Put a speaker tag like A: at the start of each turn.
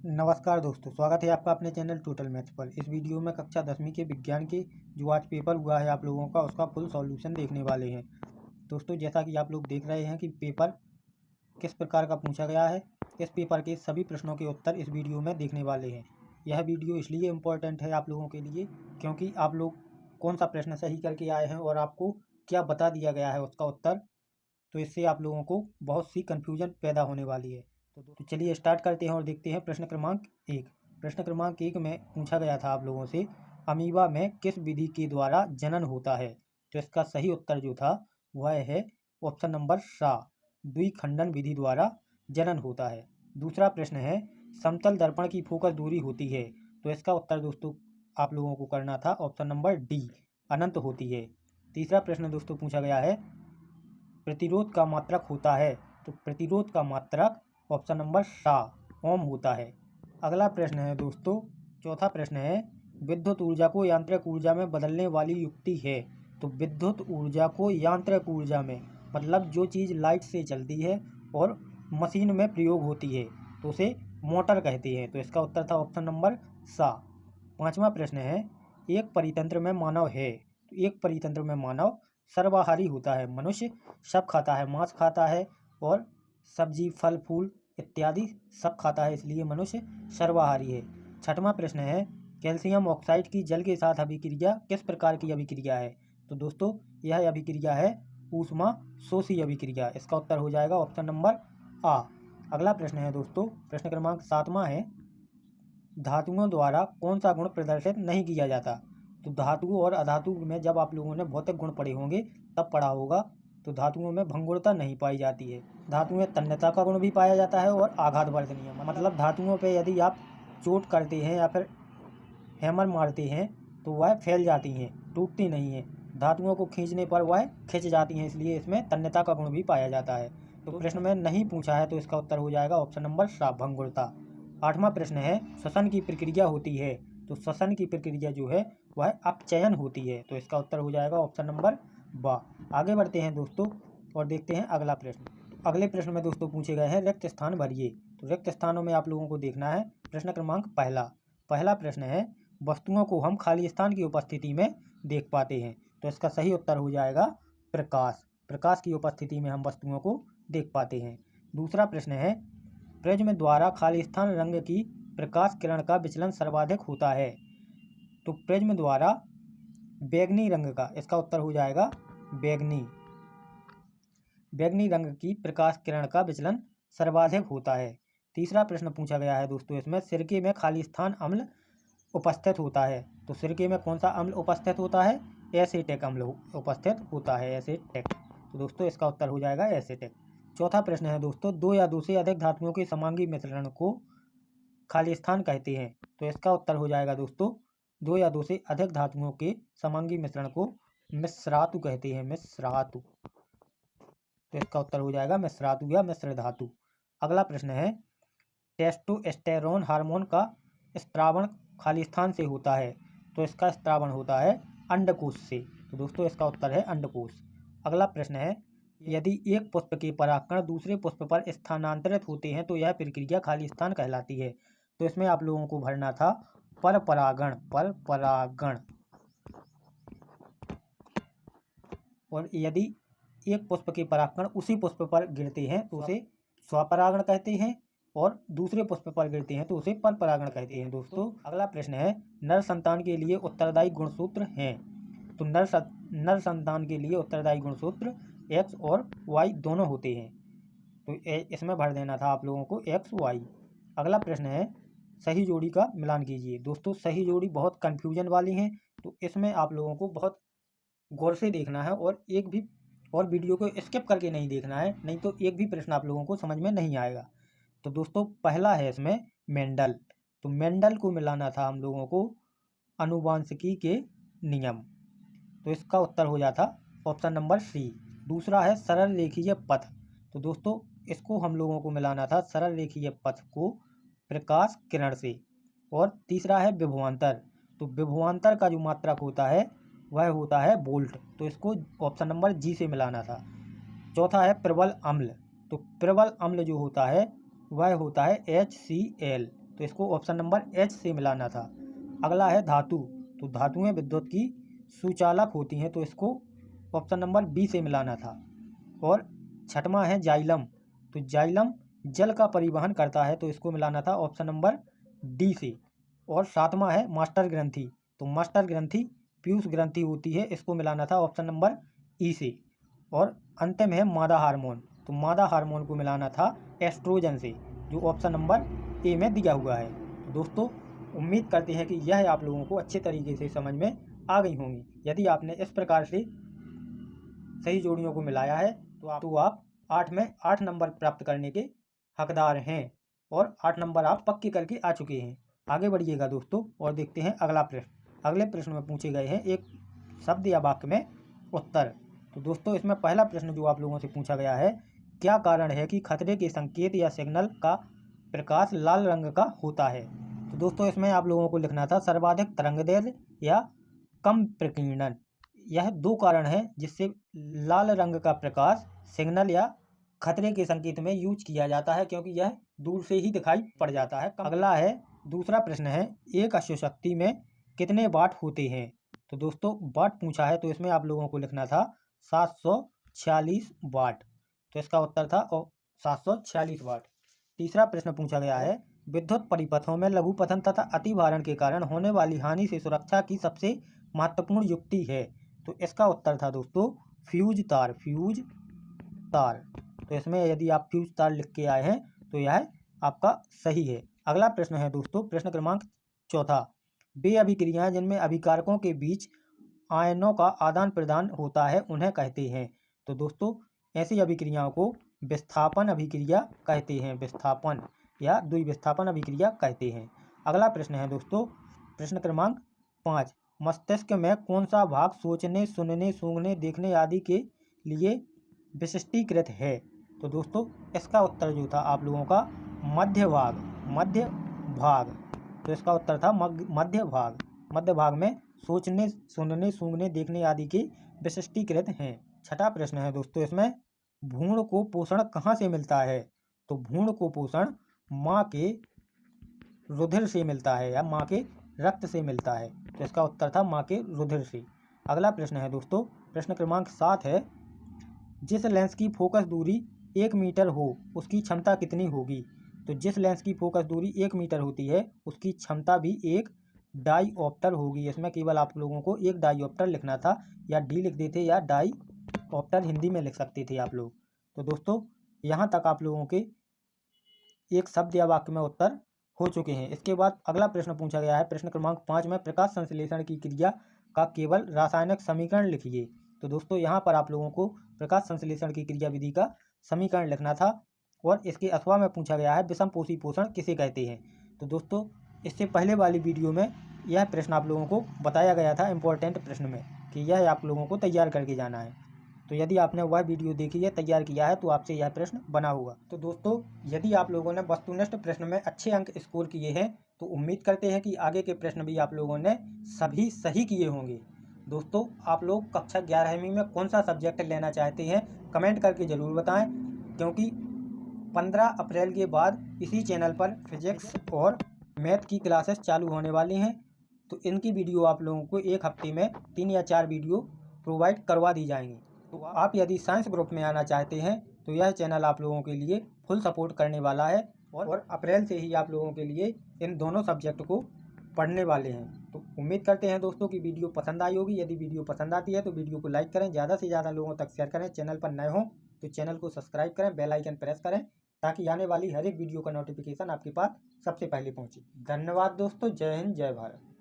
A: नमस्कार दोस्तों, स्वागत है आपका अपने चैनल टोटल मैथ्स पर। इस वीडियो में कक्षा 10वीं के विज्ञान के जो आज पेपर हुआ है आप लोगों का, उसका फुल सॉल्यूशन देखने वाले हैं। दोस्तों, जैसा कि आप लोग देख रहे हैं कि पेपर किस प्रकार का पूछा गया है, इस पेपर के सभी प्रश्नों के उत्तर इस वीडियो में देखने वाले हैं। यह वीडियो इसलिए इम्पोर्टेंट है आप लोगों के लिए क्योंकि आप लोग कौन सा प्रश्न सही करके आए हैं और आपको क्या बता दिया गया है उसका उत्तर, तो इससे आप लोगों को बहुत सी कन्फ्यूजन पैदा होने वाली है। तो चलिए स्टार्ट करते हैं और देखते हैं प्रश्न क्रमांक 1। प्रश्न क्रमांक 1 में पूछा गया था आप लोगों से, अमीबा में किस विधि के द्वारा जनन होता है। तो इसका सही उत्तर जो था वह है ऑप्शन नंबर सा, द्विखंडन विधि द्वारा जनन होता है। दूसरा प्रश्न है, समतल दर्पण की फोकस दूरी होती है। तो इसका उत्तर दोस्तों आप लोगों को करना था ऑप्शन नंबर डी, अनंत होती है। तीसरा प्रश्न दोस्तों पूछा गया है, प्रतिरोध का मात्रक होता है। तो प्रतिरोध का मात्रक ऑप्शन नंबर सा, ओम होता है। अगला प्रश्न है दोस्तों, चौथा प्रश्न है, विद्युत ऊर्जा को यांत्रिक ऊर्जा में बदलने वाली युक्ति है। तो विद्युत ऊर्जा को यांत्रिक ऊर्जा में, मतलब जो चीज़ लाइट से चलती है और मशीन में प्रयोग होती है, तो उसे मोटर कहते हैं। तो इसका उत्तर था ऑप्शन नंबर सा। पांचवा प्रश्न है, एक परितंत्र में मानव है। तो एक परितंत्र में मानव सर्वाहारी होता है। मनुष्य सब खाता है, मांस खाता है और सब्जी, फल, फूल इत्यादि सब खाता है, इसलिए मनुष्य सर्वाहारी है। छठवां प्रश्न है, कैल्शियम ऑक्साइड की जल के साथ अभिक्रिया किस प्रकार की अभिक्रिया है। तो दोस्तों यह अभिक्रिया है ऊष्मा शोषी अभिक्रिया। इसका उत्तर हो जाएगा ऑप्शन नंबर आ। अगला प्रश्न है दोस्तों, प्रश्न क्रमांक 7वां है, धातुओं द्वारा कौन सा गुण प्रदर्शित नहीं किया जाता। तो धातुओं और अधातु में जब आप लोगों ने भौतिक गुण पढ़े होंगे तब पढ़ा होगा, तो धातुओं में भंगुरता नहीं पाई जाती है। धातुओं में तन्यता का गुण भी पाया जाता है और आघात वर्धनीय, मतलब धातुओं पे यदि आप चोट करते हैं या फिर हैमर मारते हैं तो वह फैल जाती हैं, टूटती नहीं हैं। धातुओं को खींचने पर वह खिंच जाती हैं, इसलिए इसमें तन्यता का गुण भी पाया जाता है। तो प्रश्न में नहीं पूछा है, तो इसका उत्तर हो जाएगा ऑप्शन नंबर सा, भंगुरता। आठवां प्रश्न है, श्वसन की प्रक्रिया होती है। तो श्वसन की प्रक्रिया जो है वह अपचयन होती है। तो इसका उत्तर हो जाएगा ऑप्शन नंबर बा। आगे बढ़ते हैं दोस्तों और देखते हैं अगला प्रश्न। अगले प्रश्न में दोस्तों पूछे गए हैं, रिक्त स्थान भरिए। तो रिक्त स्थानों में आप लोगों को देखना है प्रश्न क्रमांक पहला प्रश्न है, वस्तुओं को हम खाली स्थान की उपस्थिति में देख पाते हैं। तो इसका सही उत्तर हो जाएगा प्रकाश। प्रकाश की उपस्थिति में हम वस्तुओं को देख पाते हैं। दूसरा प्रश्न है, प्रिज्म द्वारा खाली स्थान रंग की प्रकाश किरण का विचलन सर्वाधिक होता है। तो प्रिज्म द्वारा बैगनी रंग का, इसका उत्तर हो जाएगा बैगनी रंग की प्रकाश किरण का विचलन सर्वाधिक होता है। तीसरा प्रश्न पूछा गया है दोस्तों, इसमें सिरके में खाली स्थान अम्ल उपस्थित होता है। तो सिरके में कौन सा अम्ल उपस्थित होता है, एसीटिक अम्ल उपस्थित होता है, एसीटिक। तो दोस्तों इसका उत्तर हो जाएगा एसीटिक। चौथा प्रश्न है दोस्तों, दो या दो से अधिक धातुओं के समांगी मिश्रण को खाली स्थान कहते हैं। तो इसका उत्तर हो जाएगा दोस्तों, दो या दो से अधिक धातुओं के समांगी मिश्रण को मिश्रातु कहते हैं, मिश्रातु। तो इसका उत्तर हो जाएगा मिश्रातु या मिश्र धातु। अगला प्रश्न है, टेस्टोस्टेरोन हार्मोन का स्त्रावण खाली स्थान से होता है। तो इसका स्त्रावण होता है अंडकोश से। तो दोस्तों इसका उत्तर है अंडकोश। अगला प्रश्न है, यदि एक पुष्प के परागकण दूसरे पुष्प पर स्थानांतरित होते हैं तो यह प्रक्रिया खाली स्थान कहलाती है। तो इसमें आप लोगों को भरना था पर परागण, पर परागण। और यदि एक पुष्प के परागकण उसी पुष्प पर गिरते हैं तो उसे स्वपरागण कहते हैं, और दूसरे पुष्प पर गिरते हैं तो उसे पर परागण कहते हैं। दोस्तों अगला प्रश्न है, नर संतान के लिए उत्तरदायी गुणसूत्र हैं। तो नर संतान के लिए उत्तरदायी गुणसूत्र एक्स और वाई दोनों होते हैं। तो इसमें भर देना था आप लोगों को एक्स वाई। अगला प्रश्न है, सही जोड़ी का मिलान कीजिए। दोस्तों सही जोड़ी बहुत कन्फ्यूजन वाली हैं, तो इसमें आप लोगों को बहुत गौर से देखना है और वीडियो को स्किप करके नहीं देखना है, नहीं तो एक भी प्रश्न आप लोगों को समझ में नहीं आएगा। तो दोस्तों पहला है इसमें मेंडल। तो मेंडल को मिलाना था हम लोगों को आनुवांशिकी के नियम। तो इसका उत्तर हो जाता ऑप्शन नंबर सी। दूसरा है सरल रेखीय पथ। तो दोस्तों इसको हम लोगों को मिलाना था सरल रेखीय पथ को प्रकाश किरण से। और तीसरा है विभवांतर। तो विभवांतर का जो मात्रक होता है वह होता है वोल्ट। तो इसको ऑप्शन नंबर जी से मिलाना था। चौथा है प्रबल अम्ल। तो प्रबल अम्ल जो होता है वह होता है HCl। तो इसको ऑप्शन नंबर एच से मिलाना था। अगला है धातु, तो धातुएं विद्युत की सुचालक होती हैं, तो इसको ऑप्शन नंबर बी से मिलाना था। और छठवां है जाइलम, तो जाइलम जल का परिवहन करता है, तो इसको मिलाना था ऑप्शन नंबर डी से। और सातवां है मास्टर ग्रंथि, तो मास्टर ग्रंथि पीयूष ग्रंथि होती है, इसको मिलाना था ऑप्शन नंबर ई से। और अंतिम है मादा हार्मोन, तो मादा हार्मोन को मिलाना था एस्ट्रोजन से, जो ऑप्शन नंबर ए में दिया हुआ है। तो दोस्तों उम्मीद करते हैं कि यह आप लोगों को अच्छे तरीके से समझ में आ गई होंगी। यदि आपने इस प्रकार से सही जोड़ियों को मिलाया है तो आप 8 में 8 नंबर प्राप्त करने के हकदार हैं और 8 नंबर आप पक्के करके आ चुके हैं। आगे बढ़िएगा दोस्तों और देखते हैं अगला प्रश्न। अगले प्रश्न में पूछे गए हैं एक शब्द या वाक्य में उत्तर। तो दोस्तों इसमें पहला प्रश्न जो आप लोगों से पूछा गया है, क्या कारण है कि खतरे के संकेत या सिग्नल का प्रकाश लाल रंग का होता है। तो दोस्तों इसमें आप लोगों को लिखना था सर्वाधिक तरंगदैर्घ्य या कम प्रकीर्णन। यह दो कारण है जिससे लाल रंग का प्रकाश सिग्नल या खतरे के संकेत में यूज किया जाता है, क्योंकि यह दूर से ही दिखाई पड़ जाता है। अगला है दूसरा प्रश्न है एक अश्वशक्ति में कितने वाट होते हैं। तो दोस्तों वाट पूछा है, तो इसमें आप लोगों को लिखना था 746 वाट, तो इसका उत्तर था 746 वाट। तीसरा प्रश्न पूछा गया है विद्युत परिपथों में लघुपतन तथा अतिभारण के कारण होने वाली हानि से सुरक्षा की सबसे महत्वपूर्ण युक्ति है। तो इसका उत्तर था दोस्तों फ्यूज तार, फ्यूज तार। तो इसमें यदि आप फ्यूज तार लिख के आए हैं तो यह आपका सही है। अगला प्रश्न है दोस्तों प्रश्न क्रमांक चौथा, वे अभिक्रियाएं जिनमें अभिकारकों के बीच आयनों का आदान प्रदान होता है उन्हें कहते हैं। तो दोस्तों ऐसी अभिक्रियाओं को विस्थापन अभिक्रिया कहते हैं, विस्थापन या द्विविस्थापन अभिक्रिया कहते हैं। अगला प्रश्न है दोस्तों प्रश्न क्रमांक 5, मस्तिष्क में कौन सा भाग सोचने, सुनने, सूंघने, देखने आदि के लिए विशिष्टीकृत है। तो दोस्तों इसका उत्तर जो था आप लोगों का मध्य भाग, मध्य भाग। तो इसका उत्तर था मध्य भाग। मध्य भाग में सोचने, सुनने, सूंघने, देखने आदि के विशिष्टीकृत हैं। छठा प्रश्न है दोस्तों इसमें भ्रूण को पोषण कहाँ से मिलता है। तो भ्रूण को पोषण माँ के रुधिर से मिलता है या माँ के रक्त से मिलता है। तो इसका उत्तर था माँ के रुधिर से। अगला प्रश्न है दोस्तों प्रश्न क्रमांक 7 है जिस लेंस की फोकस दूरी 1 मीटर हो उसकी क्षमता कितनी होगी। तो जिस लेंस की फोकस दूरी 1 मीटर होती है उसकी क्षमता भी 1 डाईऑप्टर होगी। इसमें केवल आप लोगों को 1 डाईऑप्टर लिखना था, या डी लिख देते या डाईऑप्टर हिंदी में लिख सकते थे आप लोग। तो दोस्तों यहाँ तक आप लोगों के एक शब्द या वाक्य में उत्तर हो चुके हैं। इसके बाद अगला प्रश्न पूछा गया है प्रश्न क्रमांक 5 में प्रकाश संश्लेषण की क्रिया का केवल रासायनिक समीकरण लिखिए। तो दोस्तों यहाँ पर आप लोगों को प्रकाश संश्लेषण की क्रिया विधि का समीकरण लिखना था और इसके अथवा में पूछा गया है विषमपोषी पोषण किसे कहते हैं। तो दोस्तों इससे पहले वाली वीडियो में यह प्रश्न आप लोगों को बताया गया था इम्पोर्टेंट प्रश्न में कि यह आप लोगों को तैयार करके जाना है। तो यदि आपने वह वीडियो देखी है, तैयार किया है, तो आपसे यह प्रश्न बना होगा। तो दोस्तों यदि आप लोगों ने वस्तुनिष्ठ प्रश्न में अच्छे अंक स्कोर किए हैं तो उम्मीद करते हैं कि आगे के प्रश्न भी आप लोगों ने सभी सही किए होंगे। दोस्तों आप लोग कक्षा 11वीं में कौन सा सब्जेक्ट लेना चाहते हैं कमेंट करके ज़रूर बताएं, क्योंकि 15 अप्रैल के बाद इसी चैनल पर फिजिक्स और मैथ की क्लासेस चालू होने वाली हैं। तो इनकी वीडियो आप लोगों को एक हफ्ते में 3 या 4 वीडियो प्रोवाइड करवा दी जाएंगी। तो आप यदि साइंस ग्रुप में आना चाहते हैं तो यह चैनल आप लोगों के लिए फुल सपोर्ट करने वाला है और अप्रैल से ही आप लोगों के लिए इन दोनों सब्जेक्ट को पढ़ने वाले हैं। तो उम्मीद करते हैं दोस्तों कि वीडियो पसंद आई होगी। यदि वीडियो पसंद आती है तो वीडियो को लाइक करें, ज़्यादा से ज़्यादा लोगों तक शेयर करें। चैनल पर नए हों तो चैनल को सब्सक्राइब करें, बेल आइकन प्रेस करें ताकि आने वाली हर एक वीडियो का नोटिफिकेशन आपके पास सबसे पहले पहुँचे। धन्यवाद दोस्तों, जय हिंद, जय भारत।